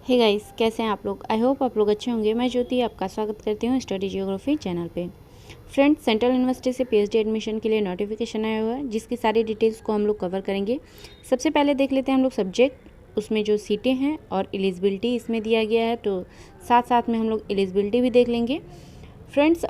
Hey guys, कैसे हैं आप लोग। आई होप आप लोग अच्छे होंगे। मैं ज्योति आपका स्वागत करती हूँ स्टडी जियोग्राफी चैनल पे। फ्रेंड्स, सेंट्रल यूनिवर्सिटी से पीएचडी एडमिशन के लिए नोटिफिकेशन आया हुआ है, जिसकी सारी डिटेल्स को हम लोग कवर करेंगे। सबसे पहले देख लेते हैं हम लोग सब्जेक्ट, उसमें जो सीटें हैं और एलिजिबिलिटी इसमें दिया गया है, तो साथ साथ में हम लोग एलिजिबिलिटी भी देख लेंगे। फ्रेंड्स,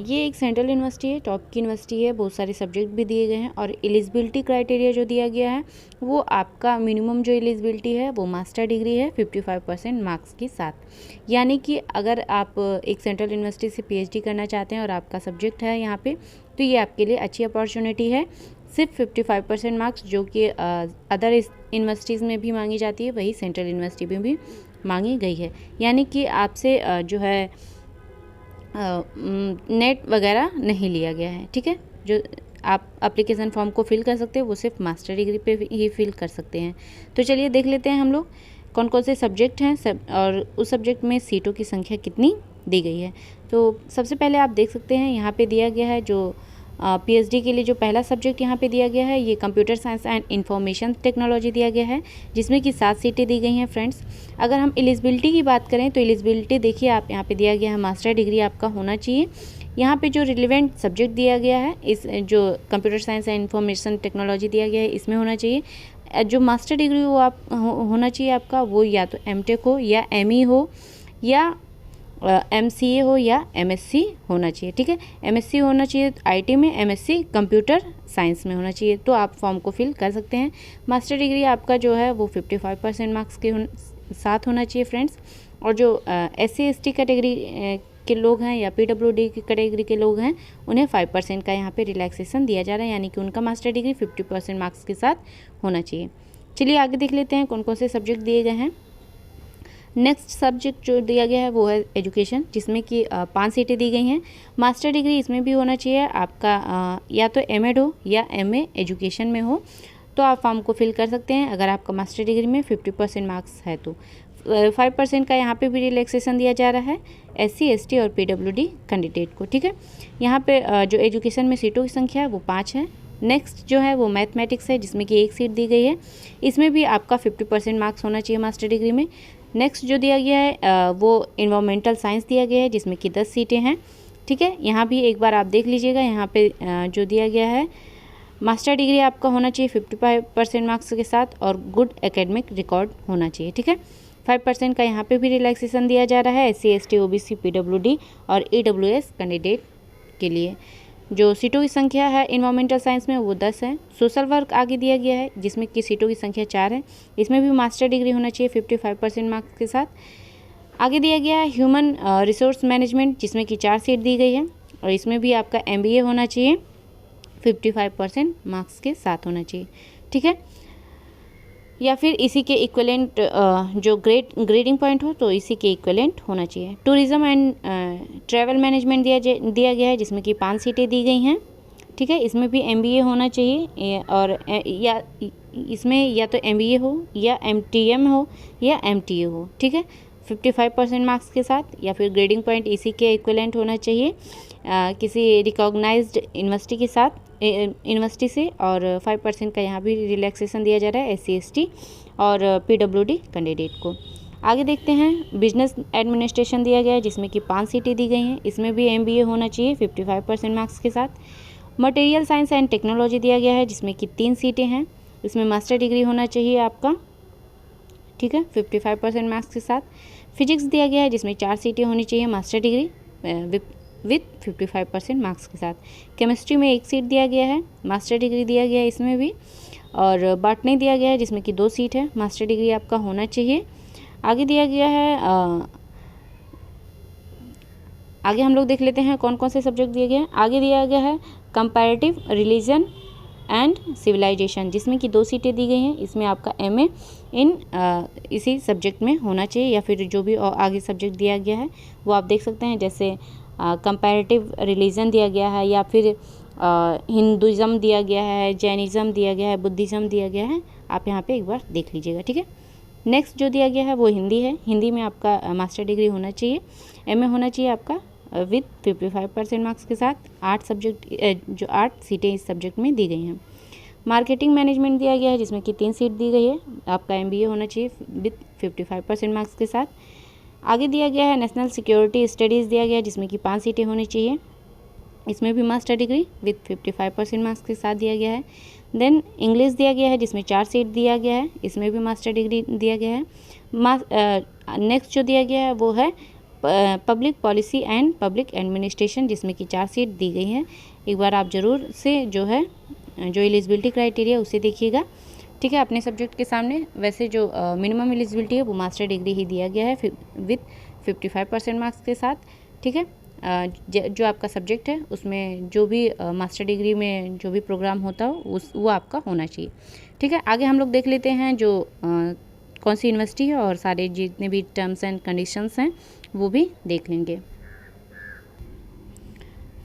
ये एक सेंट्रल यूनिवर्सिटी है, टॉप की यूनिवर्सिटी है, बहुत सारे सब्जेक्ट भी दिए गए हैं। और एलिजिबिलिटी क्राइटेरिया जो दिया गया है वो आपका मिनिमम जो एलिजिबिलिटी है वो मास्टर डिग्री है 55% मार्क्स के साथ। यानी कि अगर आप एक सेंट्रल यूनिवर्सिटी से पीएचडी करना चाहते हैं और आपका सब्जेक्ट है यहाँ पे, तो ये आपके लिए अच्छी अपॉर्चुनिटी है। सिर्फ 55% मार्क्स जो कि अदर यूनिवर्सिटीज़ में भी मांगी जाती है, वही सेंट्रल यूनिवर्सिटी में भी मांगी गई है। यानी कि आपसे जो है नेट वगैरह नहीं लिया गया है। ठीक है, जो आप एप्लीकेशन फॉर्म को फिल कर सकते हैं वो सिर्फ मास्टर डिग्री पे ही फिल कर सकते हैं। तो चलिए देख लेते हैं हम लोग कौन कौन से सब्जेक्ट हैं सब, और उस सब्जेक्ट में सीटों की संख्या कितनी दी गई है। तो सबसे पहले आप देख सकते हैं यहाँ पे दिया गया है जो पीएचडी के लिए जो पहला सब्जेक्ट यहाँ पे दिया गया है, ये computer science and information technology दिया गया है, जिसमें कि 7 सीटें दी गई हैं। फ्रेंड्स, अगर हम एलिजिबिलिटी की बात करें तो एलिजिबिलिटी देखिए आप यहाँ पे दिया गया है मास्टर डिग्री आपका होना चाहिए। यहाँ पे जो रिलेवेंट सब्जेक्ट दिया गया है, इस जो computer science and information technology दिया गया है, इसमें होना चाहिए जो मास्टर डिग्री वो आप होना चाहिए आपका, वो या तो एमटेक हो या एमई हो या एमसीए हो या एमएससी होना चाहिए। ठीक है, एमएससी होना चाहिए आईटी में, एमएससी कंप्यूटर साइंस में होना चाहिए, तो आप फॉर्म को फिल कर सकते हैं। मास्टर डिग्री आपका जो है वो 55% मार्क्स के साथ होना चाहिए फ्रेंड्स। और जो एससी एसटी कैटेगरी के लोग हैं या पीडब्ल्यूडी की कैटेगरी के लोग हैं, उन्हें 5% का यहाँ पे रिलैक्सेशन दिया जा रहा है, यानी कि उनका मास्टर डिग्री 50% मार्क्स के साथ होना चाहिए। चलिए आगे देख लेते हैं कौन कौन से सब्जेक्ट दिए गए हैं। नेक्स्ट सब्जेक्ट जो दिया गया है वो है एजुकेशन, जिसमें कि 5 सीटें दी गई हैं। मास्टर डिग्री इसमें भी होना चाहिए आपका, या तो एमएड हो या एमए एजुकेशन में हो, तो आप फॉर्म को फिल कर सकते हैं अगर आपका मास्टर डिग्री में 50% मार्क्स है तो। 5% का यहाँ पे भी रिलैक्सेशन दिया जा रहा है एससी एसटी और पीडब्ल्यूडी कैंडिडेट को। ठीक है, यहाँ पे जो एजुकेशन में सीटों की संख्या है वो 5 है। नेक्स्ट जो है वो मैथमेटिक्स है, जिसमें कि 1 सीट दी गई है, इसमें भी आपका 50% मार्क्स होना चाहिए मास्टर डिग्री में। नेक्स्ट जो दिया गया है वो इन्वायरमेंटल साइंस दिया गया है, जिसमें कि 10 सीटें हैं। ठीक है, यहाँ भी एक बार आप देख लीजिएगा, यहाँ पे जो दिया गया है मास्टर डिग्री आपका होना चाहिए 55% मार्क्स के साथ और गुड एकेडमिक रिकॉर्ड होना चाहिए। ठीक है, 5% का यहाँ पे भी रिलैक्सेशन दिया जा रहा है एससी एसटी ओबीसी पीडब्ल्यूडी और ईडब्ल्यूएस कैंडिडेट के लिए। जो सीटों की संख्या है इन्वायरमेंटल साइंस में वो 10 है। सोशल वर्क आगे दिया गया है, जिसमें कि सीटों की संख्या 4 है, इसमें भी मास्टर डिग्री होना चाहिए 55% मार्क्स के साथ। आगे दिया गया है ह्यूमन रिसोर्स मैनेजमेंट, जिसमें कि 4 सीट दी गई है और इसमें भी आपका एमबीए होना चाहिए 55% मार्क्स के साथ होना चाहिए। ठीक है, या फिर इसी के इक्विवेलेंट जो ग्रेडिंग पॉइंट हो तो इसी के इक्विवेलेंट होना चाहिए। टूरिज्म एंड ट्रैवल मैनेजमेंट दिया गया है, जिसमें कि 5 सीटें दी गई हैं। ठीक है, इसमें भी एमबीए होना चाहिए और या इसमें या तो एमबीए हो या एमटीएम हो या एमटीए हो। ठीक है, 55% मार्क्स के साथ, या फिर ग्रेडिंग पॉइंट इसी के इक्विवेलेंट होना चाहिए किसी रिकॉग्नाइज्ड यूनिवर्सिटी के साथ यूनिवर्सिटी से। और 5% का यहाँ भी रिलैक्सेशन दिया जा रहा है एससी एसटी और पीडब्ल्यूडी कैंडिडेट को। आगे देखते हैं बिजनेस एडमिनिस्ट्रेशन दिया गया है, जिसमें कि 5 सीटें दी गई हैं, इसमें भी एमबीए होना चाहिए 55% मार्क्स के साथ। मटेरियल साइंस एंड टेक्नोलॉजी दिया गया है, जिसमें कि 3 सीटें हैं, इसमें मास्टर डिग्री होना चाहिए आपका। ठीक है, 55% मार्क्स के साथ। फिजिक्स दिया गया है, जिसमें 4 सीटें होनी चाहिए मास्टर डिग्री विथ 55% मार्क्स के साथ। केमिस्ट्री में 1 सीट दिया गया है, मास्टर डिग्री दिया गया है इसमें भी। और बॉटनी दिया गया है, जिसमें कि 2 सीट है, मास्टर डिग्री आपका होना चाहिए। आगे दिया गया है आगे हम लोग देख लेते हैं कौन कौन से सब्जेक्ट दिए गए हैं। आगे दिया गया है कंपैरेटिव रिलीजन एंड सिविलाइजेशन, जिसमें कि 2 सीटें दी गई हैं, इसमें आपका एमए इन इसी सब्जेक्ट में होना चाहिए, या फिर जो भी आगे सब्जेक्ट दिया गया है वो आप देख सकते हैं, जैसे कंपैरेटिव रिलीजन दिया गया है, या फिर हिंदुज़म दिया गया है, जैनिज़म दिया गया है, बुद्धिज़्म दिया गया है, आप यहाँ पे एक बार देख लीजिएगा। ठीक है, नेक्स्ट जो दिया गया है वो हिंदी है, हिंदी में आपका मास्टर डिग्री होना चाहिए, एमए होना चाहिए आपका विथ 55% मार्क्स के साथ। 8 सीटें इस सब्जेक्ट में दी गई हैं। मार्केटिंग मैनेजमेंट दिया गया है जिसमें कि 3 सीट दी गई है। आपका MBA होना चाहिए विथ 55% मार्क्स के साथ। आगे दिया गया है नेशनल सिक्योरिटी स्टडीज़ दिया गया है जिसमें कि 5 सीटें होनी चाहिए। इसमें भी मास्टर डिग्री विथ 55% मार्क्स के साथ दिया गया है। देन इंग्लिश दिया गया है जिसमें 4 सीट दिया गया है, इसमें भी मास्टर डिग्री दिया गया है। नेक्स्ट जो दिया गया है वो है public policy and public administration जिसमें कि 4 सीट दी गई हैं। एक बार आप ज़रूर से जो एलिजिबिलिटी क्राइटेरिया उसे देखिएगा, ठीक है, अपने सब्जेक्ट के सामने। वैसे जो मिनिमम एलिजिबिलिटी है वो मास्टर डिग्री ही दिया गया है विथ 55% मार्क्स के साथ, ठीक है। जो आपका सब्जेक्ट है उसमें जो भी मास्टर डिग्री में जो भी प्रोग्राम होता हो वो आपका होना चाहिए, ठीक है। आगे हम लोग देख लेते हैं जो कौन सी यूनिवर्सिटी है और सारे जितने भी टर्म्स एंड कंडीशंस हैं वो भी देख लेंगे।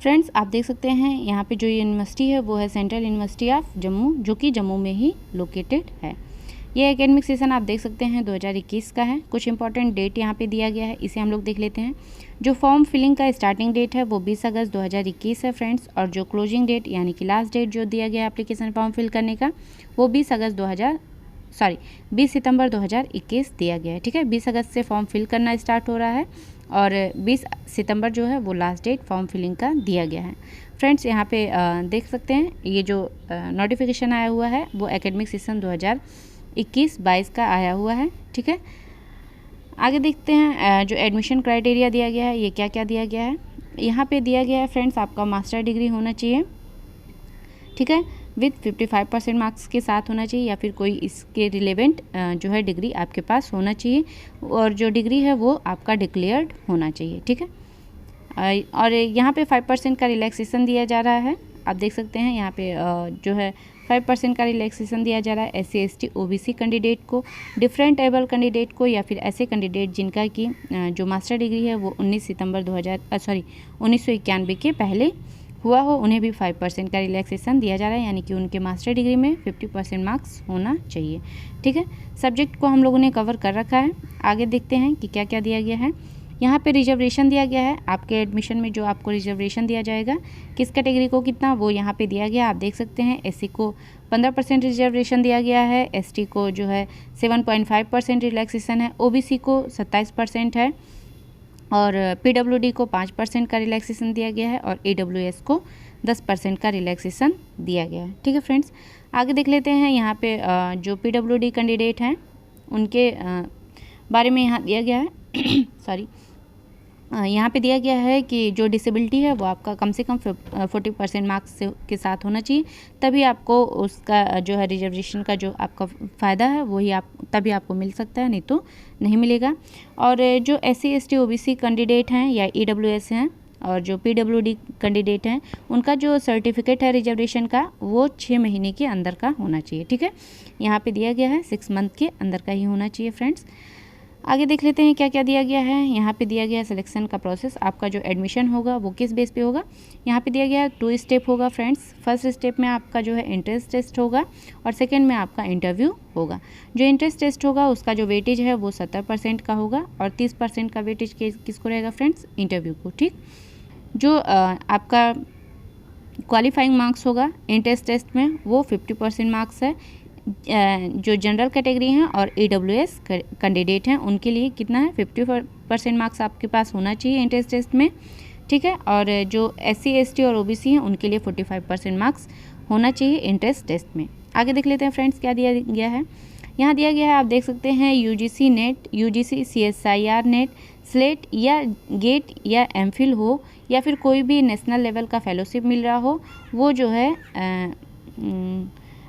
फ्रेंड्स, आप देख सकते हैं यहाँ पे जो यूनिवर्सिटी है वो है सेंट्रल यूनिवर्सिटी ऑफ जम्मू, जो कि जम्मू में ही लोकेटेड है। ये एकेडमिक सेशन आप देख सकते हैं 2021 का है। कुछ इंपॉर्टेंट डेट यहाँ पे दिया गया है, इसे हम लोग देख लेते हैं। जो फॉर्म फिलिंग का स्टार्टिंग डेट है वो 20 अगस्त 2021 है फ्रेंड्स, और जो क्लोजिंग डेट यानी कि लास्ट डेट जो दिया गया है एप्लीकेशन फॉर्म फिल करने का वो 20 सितंबर 2021 दिया गया है, ठीक है। 20 अगस्त से फॉर्म फिल करना स्टार्ट हो रहा है और 20 सितंबर जो है वो लास्ट डेट फॉर्म फिलिंग का दिया गया है। फ्रेंड्स, यहाँ पे देख सकते हैं ये जो नोटिफिकेशन आया हुआ है वो एकेडमिक सेशन 2021-22 का आया हुआ है, ठीक है। आगे देखते हैं जो एडमिशन क्राइटेरिया दिया गया है ये क्या क्या दिया गया है। यहाँ पे दिया गया है फ्रेंड्स आपका मास्टर डिग्री होना चाहिए, ठीक है, विथ 55% मार्क्स के साथ होना चाहिए, या फिर कोई इसके रिलेवेंट जो है डिग्री आपके पास होना चाहिए, और जो डिग्री है वो आपका डिक्लेयर्ड होना चाहिए, ठीक है। और यहाँ पे 5% का रिलैक्सेशन दिया जा रहा है। आप देख सकते हैं यहाँ पे जो है 5% का रिलैक्सेशन दिया जा रहा है SC ST OBC कैंडिडेट को, डिफरेंट एबल कैंडिडेट को, या फिर ऐसे कैंडिडेट जिनका कि जो मास्टर डिग्री है वो 1991 के पहले हुआ हो, उन्हें भी 5% का रिलैक्सेशन दिया जा रहा है, यानी कि उनके मास्टर डिग्री में 50% मार्क्स होना चाहिए, ठीक है। सब्जेक्ट को हम लोगों ने कवर कर रखा है। आगे देखते हैं कि क्या क्या दिया गया है। यहाँ पे रिजर्वेशन दिया गया है। आपके एडमिशन में जो आपको रिजर्वेशन दिया जाएगा किस कैटेगरी को कितना वो यहाँ पे दिया गया, आप देख सकते हैं। SC को 15% रिजर्वेशन दिया गया है, ST को जो है 7.5% रिलैक्सेशन है, OBC को 27% है, और PWD को 5% का रिलैक्सेशन दिया गया है, और AWS को 10% का रिलैक्सेशन दिया गया है, ठीक है फ्रेंड्स। आगे देख लेते हैं यहाँ पे जो PWD कैंडिडेट हैं उनके बारे में यहाँ दिया गया है सॉरी यहाँ पे दिया गया है कि जो डिसेबिलिटी है वो आपका कम से कम 40% मार्क्स के साथ होना चाहिए, तभी आपको उसका जो है रिजर्वेशन का जो आपका फ़ायदा है वही तभी आपको मिल सकता है, नहीं तो नहीं मिलेगा। और जो SC ST OBC कैंडिडेट हैं या EWS हैं और जो PWD कैंडिडेट हैं उनका जो सर्टिफिकेट है रिजर्वेशन का वो 6 महीने के अंदर का होना चाहिए, ठीक है। यहाँ पे दिया गया है 6 मंथ के अंदर का ही होना चाहिए फ्रेंड्स। आगे देख लेते हैं क्या क्या दिया गया है। यहाँ पे दिया गया है सिलेक्शन का प्रोसेस, आपका जो एडमिशन होगा वो किस बेस पे होगा। यहाँ पे दिया गया है 2 स्टेप होगा फ्रेंड्स। फर्स्ट स्टेप में आपका जो है एंट्रेंस टेस्ट होगा और सेकंड में आपका इंटरव्यू होगा। जो एंट्रेंस टेस्ट होगा उसका जो वेटेज है वो 70% का होगा और 30% का वेटेज किसको रहेगा फ्रेंड्स, इंटरव्यू को, ठीक। जो आपका क्वालिफाइंग मार्क्स होगा एंट्रेंस टेस्ट में वो 50% मार्क्स है। जो जनरल कैटेगरी हैं और EWS कैंडिडेट हैं उनके लिए कितना है 50% मार्क्स आपके पास होना चाहिए एंट्रेंस टेस्ट में, ठीक है। और जो SC ST और OBC हैं उनके लिए 45% मार्क्स होना चाहिए एंट्रेंस टेस्ट में। आगे देख लेते हैं फ्रेंड्स क्या दिया गया है। यहाँ दिया गया है, आप देख सकते हैं UGC net, UGC CSIR net, slate या गेट या MPhil हो या फिर कोई भी नेशनल लेवल का फेलोशिप मिल रहा हो, वो जो है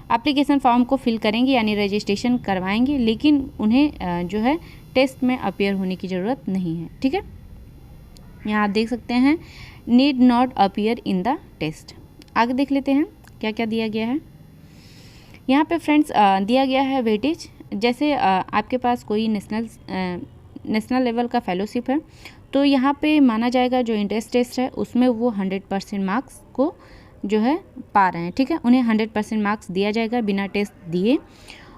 एप्लीकेशन फॉर्म को फिल करेंगे यानी रजिस्ट्रेशन करवाएंगे, लेकिन उन्हें जो है टेस्ट में अपीयर होने की ज़रूरत नहीं है, ठीक है। यहाँ आप देख सकते हैं need not appear in the test. आगे देख लेते हैं क्या क्या दिया गया है। यहाँ पे फ्रेंड्स दिया गया है वेटेज। जैसे आपके पास कोई नेशनल लेवल का फेलोशिप है तो यहाँ पे माना जाएगा जो एंट्रेंस टेस्ट है उसमें वो 100% मार्क्स को जो है पा रहे हैं, ठीक है। उन्हें 100% मार्क्स दिया जाएगा बिना टेस्ट दिए।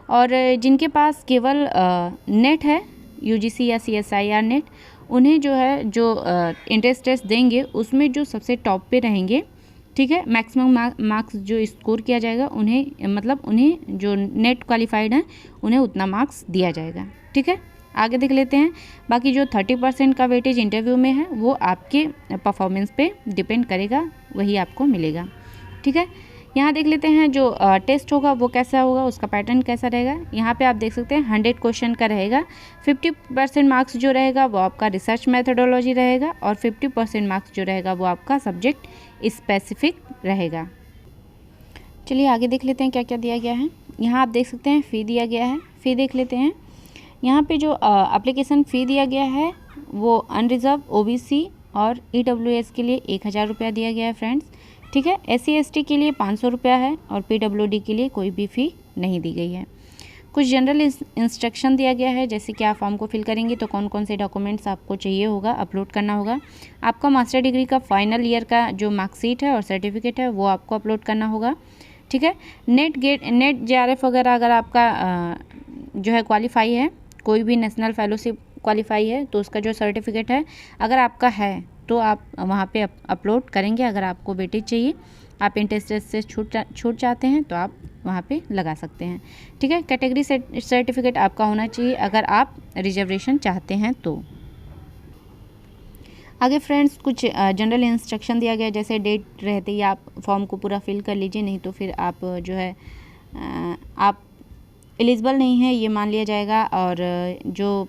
और जिनके पास केवल नेट है UGC या CSIR नेट, उन्हें जो है जो एंट्रेंस टेस्ट देंगे उसमें जो सबसे टॉप पे रहेंगे ठीक है। मैक्सिमम मार्क्स जो स्कोर किया जाएगा उन्हें मतलब उन्हें जो नेट क्वालिफाइड हैं उन्हें उतना मार्क्स दिया जाएगा। ठीक है, आगे देख लेते हैं। बाकी जो 30% का वेटेज इंटरव्यू में है वो आपके परफॉर्मेंस पे डिपेंड करेगा, वही आपको मिलेगा। ठीक है, यहाँ देख लेते हैं जो टेस्ट होगा वो कैसा होगा, उसका पैटर्न कैसा रहेगा। यहाँ पे आप देख सकते हैं 100 क्वेश्चन का रहेगा। 50% मार्क्स जो रहेगा वो आपका रिसर्च मैथडोलॉजी रहेगा और 50% मार्क्स जो रहेगा वो आपका सब्जेक्ट स्पेसिफिक रहेगा। चलिए आगे देख लेते हैं क्या क्या दिया गया है। यहाँ आप देख सकते हैं फ़ी दिया गया है। फ़ी देख लेते हैं। यहाँ पे जो एप्लीकेशन फ़ी दिया गया है वो अनरिजर्व OBC और EWS के लिए 1000 रुपया दिया गया है फ्रेंड्स। ठीक है, SC ST के लिए 500 रुपया है और PWD के लिए कोई भी फ़ी नहीं दी गई है। कुछ जनरल इंस्ट्रक्शन दिया गया है, जैसे कि आप फॉर्म को फिल करेंगे तो कौन कौन से डॉक्यूमेंट्स आपको चाहिए होगा, अपलोड करना होगा। आपका मास्टर डिग्री का फाइनल ईयर का जो मार्कशीट है और सर्टिफिकेट है वो आपको अपलोड करना होगा। ठीक है, नेट JRF वगैरह अगर आपका जो है क्वालिफाई है, कोई भी नेशनल फेलोशिप क्वालिफाई है तो उसका जो सर्टिफिकेट है अगर आपका है तो आप वहाँ पे अपलोड करेंगे। अगर आपको वेटेज चाहिए, आप इंटरेस्ट से छूट चाहते हैं तो आप वहाँ पे लगा सकते हैं। ठीक है, कैटेगरी सर्टिफिकेट आपका होना चाहिए अगर आप रिजर्वेशन चाहते हैं तो। आगे फ्रेंड्स कुछ जनरल इंस्ट्रक्शन दिया गया, जैसे डेट रहते ही आप फॉर्म को पूरा फिल कर लीजिए, नहीं तो फिर आप जो है आप एलिजिबल नहीं है ये मान लिया जाएगा। और जो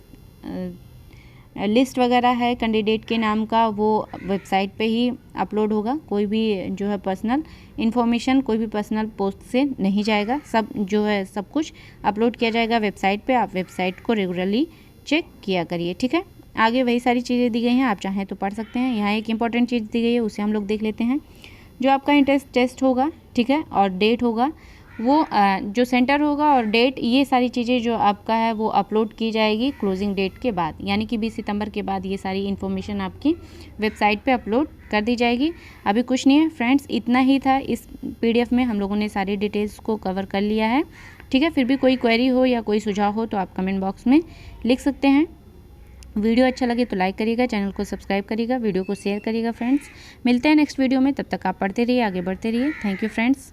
लिस्ट वगैरह है कैंडिडेट के नाम का वो वेबसाइट पे ही अपलोड होगा। कोई भी जो है पर्सनल इन्फॉर्मेशन कोई भी पर्सनल पोस्ट से नहीं जाएगा, सब जो है सब कुछ अपलोड किया जाएगा वेबसाइट पे। आप वेबसाइट को रेगुलरली चेक किया करिए। ठीक है, आगे वही सारी चीज़ें दी गई हैं, आप चाहें तो पढ़ सकते हैं। यहाँ एक इंपॉर्टेंट चीज़ दी गई है, उसे हम लोग देख लेते हैं। जो आपका इंटरेस्ट टेस्ट होगा, ठीक है, और डेट होगा, वो जो सेंटर होगा और डेट, ये सारी चीज़ें जो आपका है वो अपलोड की जाएगी क्लोजिंग डेट के बाद, यानी कि 20 सितंबर के बाद ये सारी इन्फॉर्मेशन आपकी वेबसाइट पे अपलोड कर दी जाएगी। अभी कुछ नहीं है फ्रेंड्स, इतना ही था। इस PDF में हम लोगों ने सारी डिटेल्स को कवर कर लिया है। ठीक है, फिर भी कोई क्वेरी हो या कोई सुझाव हो तो आप कमेंट बॉक्स में लिख सकते हैं। वीडियो अच्छा लगे तो लाइक करिएगा, चैनल को सब्सक्राइब करिएगा, वीडियो को शेयर करिएगा फ्रेंड्स। मिलते हैं नेक्स्ट वीडियो में, तब तक आप पढ़ते रहिए, आगे बढ़ते रहिए। Thank you friends.